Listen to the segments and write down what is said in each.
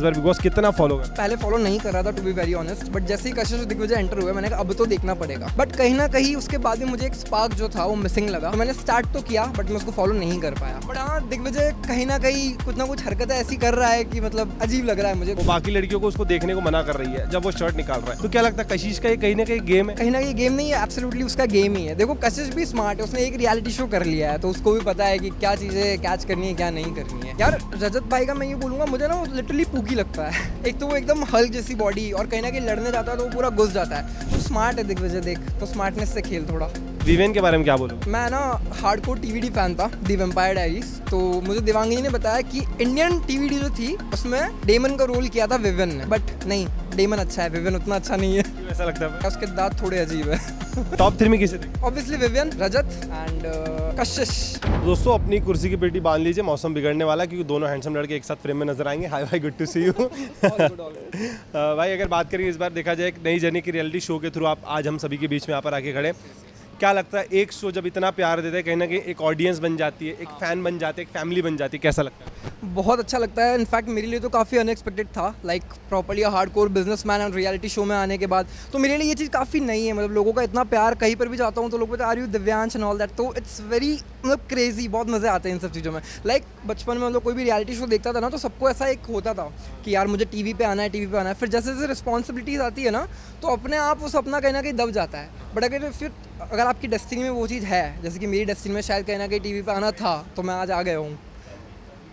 बार Bigg Boss कितना follow कर? पहले फॉलो नहीं कर रहा था to be very honest, but जैसे ही कशिश और दिग्विजय एंटर हुए मैंने कहा अब तो देखना पड़ेगा। बट कहीं ना कहीं उसके बाद भी मुझे एक स्पार्क जो था वो मिसिंग लगा, तो मैंने स्टार्ट तो किया बट मैं उसको फॉलो नहीं कर पाया। बट हाँ, दिग्विजय कहीं ना कुछ हरकतें ऐसी कर रहा है कि मतलब अजीब लग रहा है मुझे। वो बाकी लड़कियों को उसको देखने को मना कर रही है जब वो शर्ट निकाल रहा है, तो क्या लगता है कशिश का ये कहीं ना कहीं गेम है? कहीं ना कहीं गेम नहीं है, एब्सोल्युटली उसका गेम ही है। देखो कशिश भी स्मार्ट है, उसने एक रियलिटी शो कर लिया है तो उसको भी पता है कि क्या चीज़ें कैच करनी है क्या नहीं करनी है। यार रजत भाई का मैं ये बोलूँगा, मुझे ना वो लिटरली पूकी लगता है। एक तो वो एकदम हल्क जैसी बॉडी और कहीं ना कहीं लड़ने जाता है तो वो पूरा घुस जाता है। तो स्मार्ट है दिग्विजय, देख तो स्मार्टनेस से खेल थोड़ा। विवेन के बारे में क्या बोलूं? मैं ना हार्डकोर टीवीडी फैन था दी वैम्पायर डायरीज, तो मुझे देवांगी ने बताया कि इंडियन टीवीडी जो थी उसमें डेमन का रोल किया था विवेन ने, बट नहीं डेमन अच्छा है, विवेन उतना अच्छा नहीं है। क्यों ऐसा लगता है? उसके दांत थोड़े अजीब है। टॉप 3 में किसे देखते? ऑब्वियसली विवियन, रजत एंड कशिश। दोस्तों अपनी कुर्सी की पेटी बांध लीजिए, मौसम बिगड़ने वाला है क्योंकि दोनों हैंडसम लड़के एक साथ फ्रेम में नजर आएंगे। हाय भाई, गुड टू सी यू। भाई अगर बात करें इस बार देखा जाए एक नई जर्नी की रियलिटी शो के थ्रू आप आज हम सभी के बीच में यहाँ पर आके खड़े, क्या लगता है एक शो जब इतना प्यार देता है कहीं ना कहीं एक ऑडियंस बन जाती है, एक फैन बन जाते हैं, एक फैमिली बन जाती है, कैसा लगता है? बहुत अच्छा लगता है। इनफैक्ट मेरे लिए तो काफ़ी अनएक्सपेक्टेड था, लाइक प्रॉपर्ली हार्डकोर बिजनेसमैन और रियलिटी शो में आने के बाद तो मेरे लिए ये चीज़ काफ़ी नई है। मतलब लोगों का इतना प्यार, कहीं पर भी जाता हूँ तो लोग बोलते are you Divyansh and all that, तो इट्स वेरी मतलब क्रेजी, बहुत मज़े आते हैं इन सब चीज़ों में। लाइक बचपन में मतलब कोई भी रियलिटी शो देखता था ना तो सबको ऐसा एक होता था कि यार मुझे टीवी पे आना है, टीवी पे आना है। फिर जैसे जैसे रिस्पॉन्सिबिलिटीज़ आती है ना तो अपने आप वो सपना कहीं ना कहीं दब जाता है। बट अगर आपकी डेस्टिनी में वो चीज़ है, जैसे कि मेरी डेस्टिनी में शायद कहीं ना कहीं टीवी पे आना था तो मैं आज आ गया हूँ,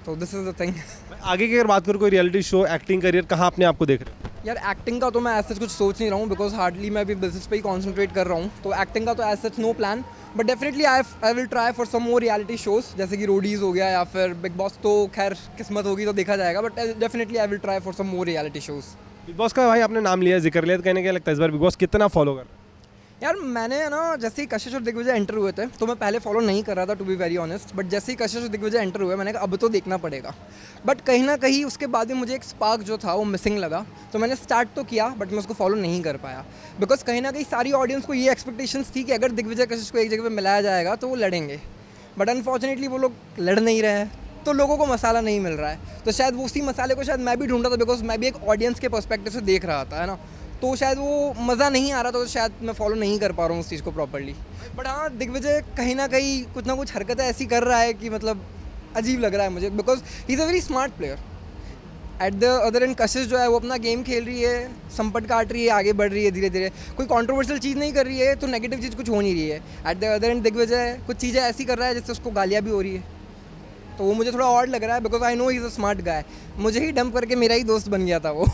तो दिस इज़ द थिंग। आगे की अगर बात करूँ कोई रियलिटी शो, एक्टिंग करियर, कहाँ अपने आप को देख रहे हो? यार एक्टिंग का तो मैं ऐसा कुछ सोच नहीं रहा हूँ बिकॉज हार्डली मैं अभी बिजनेस पे ही कॉन्सेंट्रेट कर रहा हूँ, तो एक्टिंग का तो as such no plan. But definitely I will try for some more reality shows, जैसे कि रोडीज़ हो गया या फिर बिग बॉस, तो खैर किस्मत होगी तो देखा जाएगा। But definitely I will try for some more reality shows. Bigg Boss का भाई आपने नाम लिया, जिक्र लिया, तो कहने क्या लगता है इस बार बिग बॉस कितना फॉलो कर रहा है? यार मैंने ना जैसे ही कशिश और दिग्विजय एंटर हुए थे तो मैं पहले फॉलो नहीं कर रहा था to be very honest, but जैसे ही कशिश और दिग्विजय एंटर हुए मैंने कहा अब तो देखना पड़ेगा। बट कहीं ना कहीं उसके बाद भी मुझे एक स्पार्क जो था वो मिसिंग लगा, तो मैंने स्टार्ट तो किया बट मैं उसको फॉलो नहीं कर पाया। बिकॉज कहीं ना कहीं सारी ऑडियंस को ये एक्सपेक्टेशंस थी कि अगर दिग्विजय कशिश को एक जगह पर मिलाया जाएगा तो वो लड़ेंगे, बट अनफॉर्चुनेटली वो लोग लड़ नहीं रहे हैं, तो लोगों को मसाला नहीं मिल रहा है। तो शायद वो उसी मसाले को शायद मैं भी ढूंढ रहा था, बिकॉज मैं भी एक ऑडियंस के पर्सपेक्टिव से देख रहा था, है ना, तो शायद वो मज़ा नहीं आ रहा था, तो शायद मैं फॉलो नहीं कर पा रहा हूँ उस चीज़ को प्रॉपर्ली। बट हाँ, दिग्विजय कहीं ना कुछ हरकतें ऐसी कर रहा है कि मतलब अजीब लग रहा है मुझे, because he is a very smart player. Eight the other and कशिश जो है वो अपना गेम खेल रही है, संपट काट रही है, आगे बढ़ रही है धीरे धीरे, कोई कंट्रोवर्शियल चीज़ नहीं कर रही है, तो नेगेटिव चीज़ कुछ हो नहीं रही है। At the other end Digvijay कुछ चीज़ें ऐसी कर रहा है जिससे उसको गालियाँ भी हो रही है, तो वो मुझे थोड़ा ऑड लग रहा है because I know he is a smart guy. मुझे ही डंप करके मेरा ही दोस्त बन गया था वो,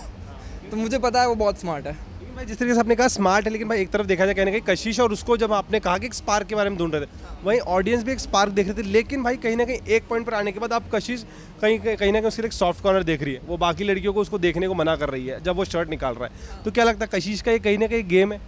तो मुझे पता है वो बहुत स्मार्ट है। भाई जिस तरीके से आपने कहा स्मार्ट है, लेकिन भाई एक तरफ देखा जाए कहने कहीं कशिश और उसको जब आपने कहा कि एक स्पार्क के बारे में ढूंढ रहे थे, वहीं ऑडियंस भी एक स्पार्क देख रहे थे, लेकिन भाई कहीं ना कहीं एक पॉइंट पर आने के बाद आप कशिश कहीं ना कहीं उसके एक सॉफ्ट कॉर्नर देख रही है, वो बाकी लड़कियों को उसको देखने को मना कर रही है जब वो शर्ट निकाल रहा है, तो क्या लगता है कशिश का ये कहीं ना कहीं गेम है?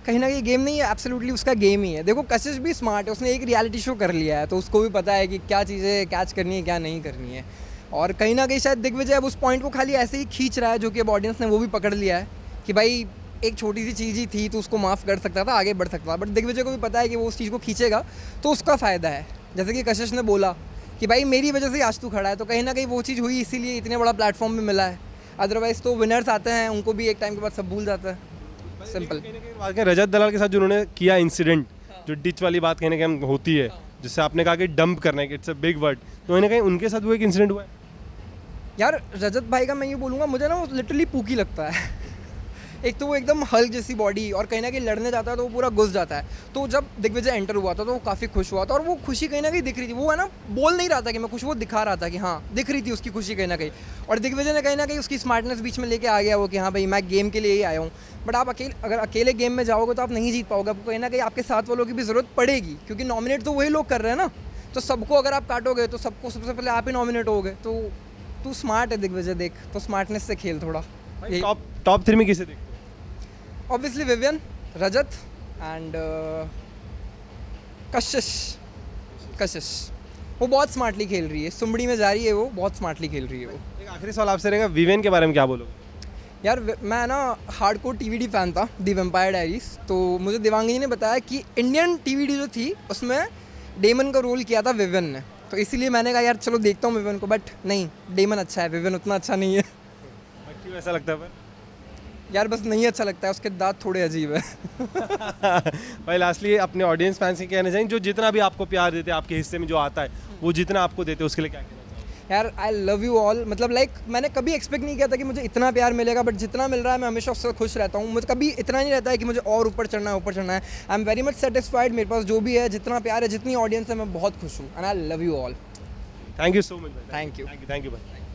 कहीं ना कहीं गेम नहीं है, एब्सोल्युटली उसका गेम ही है। देखो कशिश भी स्मार्ट है, उसने एक रियलिटी शो कर लिया है तो उसको भी पता है कि क्या चीज़ें कैच करनी है क्या नहीं करनी है। और कहीं ना कहीं शायद दिग्विजय अब उस पॉइंट को खाली ऐसे ही खींच रहा है, जो कि अब ऑडियंस ने वो भी पकड़ लिया है कि भाई एक छोटी सी चीज़ ही थी तो उसको माफ़ कर सकता था, आगे बढ़ सकता था। बट दिग्विजय को भी पता है कि वो उस चीज़ को खींचेगा तो उसका फ़ायदा है। जैसे कि कशिश ने बोला कि भाई मेरी वजह से आज तू खड़ा है, तो कहीं ना कहीं वो चीज़ हुई इसीलिए इतने बड़ा प्लेटफॉर्म भी मिला है। अदरवाइज़ तो विनर्स आते हैं उनको भी एक टाइम के बाद सब भूल जाता है, सिंपल। बात करें रजत दलाल के साथ जो उन्होंने किया इंसिडेंट, जो डिच वाली बात कहने के होती है, जिससे आपने कहा कि डंप करना है, इट्स अ बिग वर्ड, तो कहीं ना कहीं उनके साथ वो एक इंसिडेंट हुआ है। यार रजत भाई का मैं ये बोलूँगा, मुझे ना वो लिटरली पूकी लगता है। एक तो वो एकदम हल्क जैसी बॉडी और कहीं ना कहीं लड़ने जाता है तो वो पूरा घुस जाता है। तो जब दिग्विजय एंटर हुआ था तो वो काफ़ी खुश हुआ था, और वो खुशी कहीं ना कहीं दिख रही थी। वो है ना, बोल नहीं रहा था कि मैं खुश, वो दिखा रहा था कि हाँ दिख रही थी उसकी खुशी कहीं ना कहीं। और दिग्विजय ने कहीं ना कहीं उसकी स्मार्टनेस बीच में लेके आ गया वो कि हाँ भाई मैं गेम के लिए ही आया हूँ। बट आप अगर अकेले गेम में जाओगे तो आप नहीं जीत पाओगे, आपको कहीं ना कहीं आपके साथ वालों की भी ज़रूरत पड़ेगी, क्योंकि नॉमिनेट तो वही लोग कर रहे हैं ना। तो सबको अगर आप काटोगे तो सबको सबसे पहले आप ही नॉमिनेट होगे। तो तू स्मार्ट है दिग्विजय, देख तो स्मार्टनेस से खेल थोड़ा। टॉप 3 में किसे देखते हो? ऑब्वियसली विवियन, रजत एंड कशिश। वो बहुत स्मार्टली खेल रही है, सुमड़ी में जा रही है, वो बहुत स्मार्टली खेल रही है वो। एक आखिरी सवाल आपसे रहेगा, विवेन के बारे में क्या बोलोगे? यार मैं ना हार्डकोर टीवीडी फैन था दी वैम्पायर डायरीज, तो मुझे देवांगी ने बताया कि इंडियन टीवीडी जो थी उसमें डेमन का रोल किया था विवियन ने, तो इसीलिए मैंने कहा यार चलो देखता हूँ विवियन को। बट नहीं, डेमन अच्छा है, विवियन उतना अच्छा नहीं है। क्यों ऐसा लगता है पर? यार बस नहीं अच्छा लगता है, उसके दांत थोड़े अजीब है। भाई लास्टली अपने ऑडियंस फैंस के कहना चाहेंगे जो जितना भी आपको प्यार देते हैं आपके हिस्से में जो आता है वो जितना आपको देते हैं उसके लिए क्या कहना चाहोगे? यार आई लव यू ऑल, मतलब लाइक मैंने कभी एक्सपेक्ट नहीं किया था कि मुझे इतना प्यार मिलेगा, बट जितना मिल रहा है मैं हमेशा उससे खुश रहता हूँ। मुझे कभी इतना नहीं रहता है कि मुझे और ऊपर चढ़ना है। I am very much satisfied, मेरे पास जो भी है, जितना प्यार है, जितनी ऑडियंस है, मैं बहुत खुश हूँ, and I love you all. Thank you so much भाई। Thank you. थैंक यू भाई।